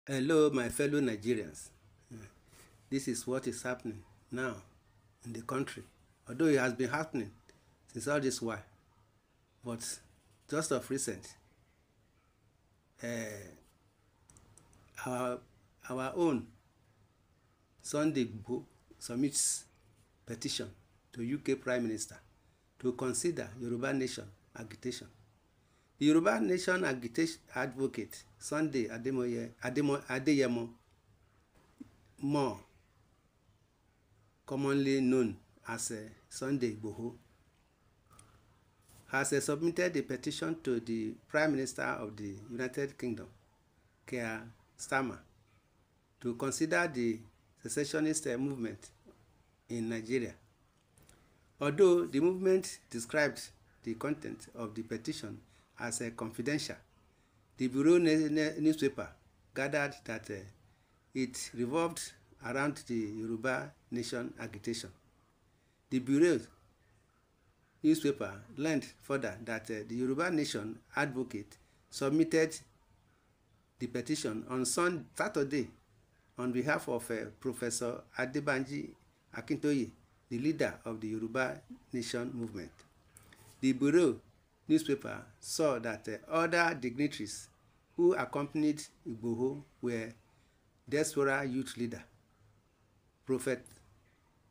Hello, my fellow Nigerians. This is what is happening now in the country. Although it has been happening since all this while, but just of recent, uh, our our own Sunday Igboho submits petition to UK Prime Minister to consider Yoruba Nation agitation. The Yoruba Nation agitation advocate Sunday Adeyemo, more commonly known as Sunday Igboho, has submitted a petition to the Prime Minister of the United Kingdom, Keir Starmer, to consider the secessionist movement in Nigeria. Although the movement described the content of the petition as confidential, the Bureau newspaper gathered that it revolved around the Yoruba Nation agitation. The Bureau newspaper learned further that the Yoruba Nation advocate submitted the petition on Saturday on behalf of Professor Adebanji Akintoye, the leader of the Yoruba Nation movement. The Bureau newspaper saw that other dignitaries who accompanied Igboho were diaspora youth leader, Prophet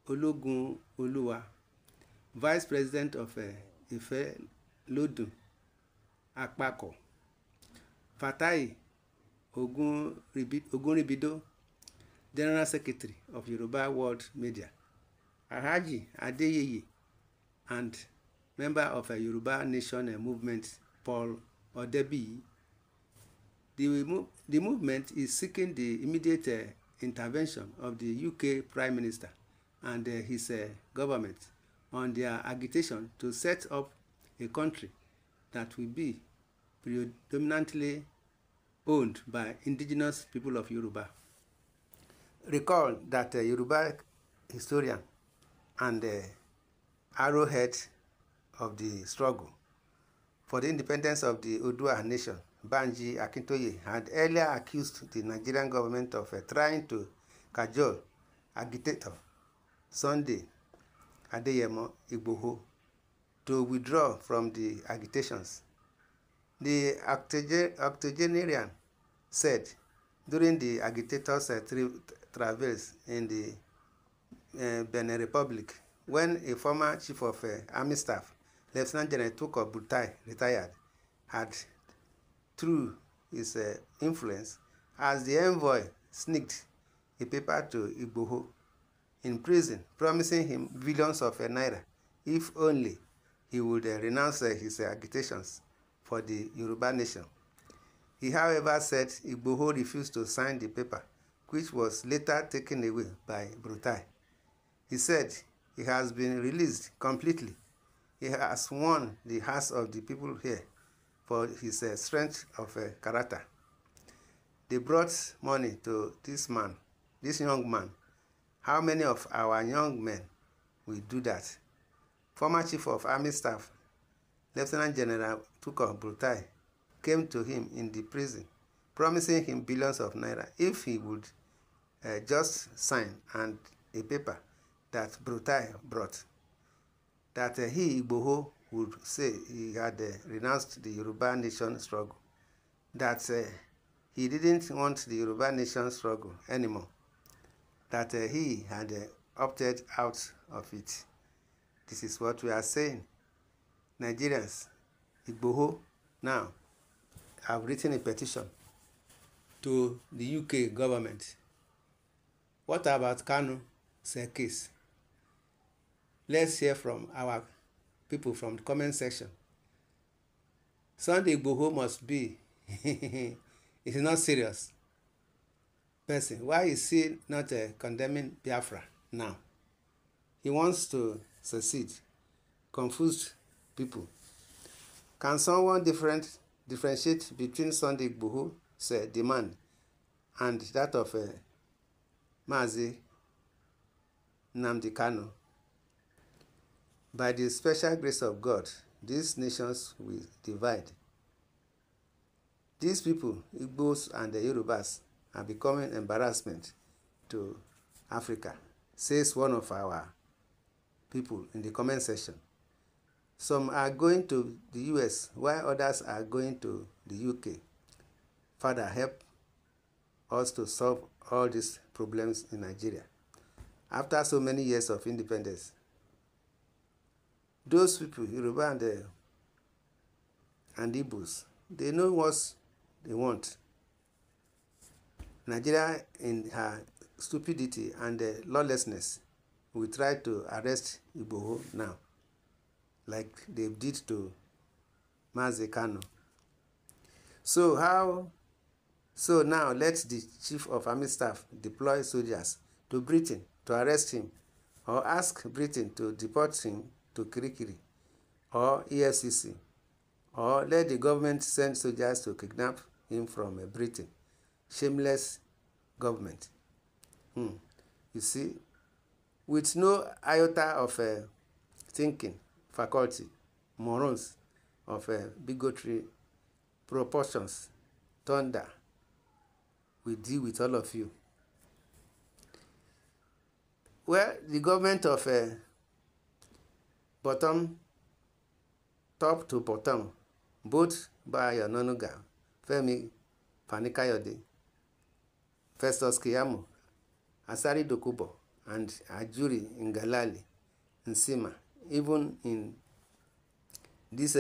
Ologun Oluwa, Vice President of Ife Lodun Apako, Fatai Ogunribido, General Secretary of Yoruba World Media, Alhaji Adeyeye, and member of a Yoruba Nation movement, Paul Odebi. The movement is seeking the immediate intervention of the UK Prime Minister and his government on their agitation to set up a country that will be predominantly owned by indigenous people of Yoruba. Recall that Yoruba historian and arrowhead of the struggle for the independence of the Oodua nation, Banji Akintoye, had earlier accused the Nigerian government of trying to cajole agitator Sunday Adeyemo Igboho to withdraw from the agitations. The octogenarian said during the agitators' travels in the Benin Republic, when a former chief of army staff, Lieutenant General Tukur Buratai, retired, had, through his influence, as the envoy, sneaked a paper to Igboho in prison, promising him billions of naira if only he would renounce his agitations for the Yoruba nation. He, however, said Igboho refused to sign the paper, which was later taken away by Buratai. He said he has been released completely. He has won the hearts of the people here for his strength of character. They brought money to this young man. How many of our young men will do that? Former Chief of Army Staff, Lieutenant General Tukur Buratai, came to him in the prison, promising him billions of naira if he would just sign and a paper that Buratai brought, that he, Igboho, would say he had renounced the Yoruba Nation struggle, that he didn't want the Yoruba Nation struggle anymore, that he had opted out of it. This is what we are saying. Nigerians, Igboho now have written a petition to the UK government. What about Kanu case? Let's hear from our people from the comment section. Sunday Igboho must be is not serious person. Why is he not condemning Biafra now? He wants to succeed. Confused people. Can someone differentiate between Sunday Igboho's demand and that of Mazi Nnamdi Kanu? By the special grace of God, these nations will divide. These people, Igbos and the Yorubas, are becoming embarrassment to Africa, says one of our people in the comment section. Some are going to the US while others are going to the UK. Father, help us to solve all these problems in Nigeria. After so many years of independence, those people, Yoruba and Igbos, they know what they want. Nigeria, in her stupidity and lawlessness, will try to arrest Igboho now, like they did to Mazi Kano. So now let the Chief of Army Staff deploy soldiers to Britain to arrest him, or ask Britain to deport him to Kirikiri or EFCC, or let the government send soldiers to kidnap him from Britain. Shameless government. You see, with no iota of thinking faculty, morons of bigotry proportions, thunder will deal with all of you. Well, the government of top to bottom, both by Onanuga, Femi Fani-Kayode, Festus Keyamo, Asari Dokubo, and Ajuri Ngalali, Nsima, even in these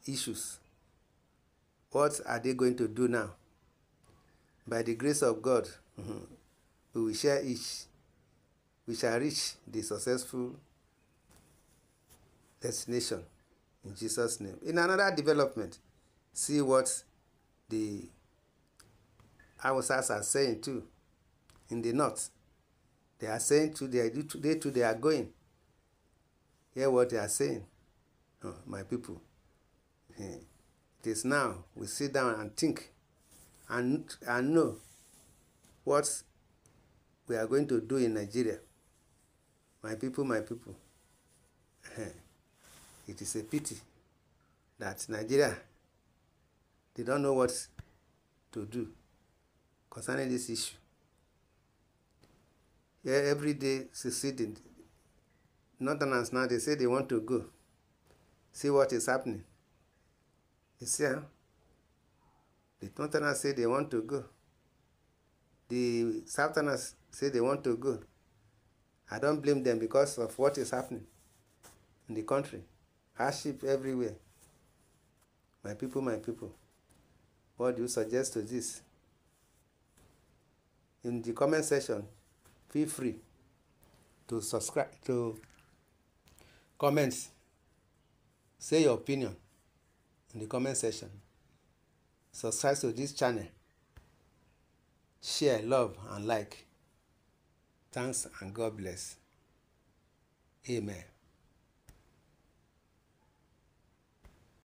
issues, what are they going to do now? By the grace of God, we shall reach the successful destination in Jesus' name. In another development, see what the Hausas are saying too. In the north, they are saying too, they are going. Hear what they are saying. Oh, my people. It is now we sit down and think and know what we are going to do in Nigeria. My people, my people. It is a pity that Nigeria, they don't know what to do concerning this issue. Yeah, every day seceding. Northerners now, they say they want to go. See what is happening. You see, huh? The Northerners say they want to go. The Southerners say they want to go. I don't blame them because of what is happening in the country. Hardship everywhere. My people, what do you suggest to this? In the comment section, feel free to subscribe, to comment, say your opinion in the comment section. Subscribe to this channel. Share, love, and like. Thanks and God bless. Amen.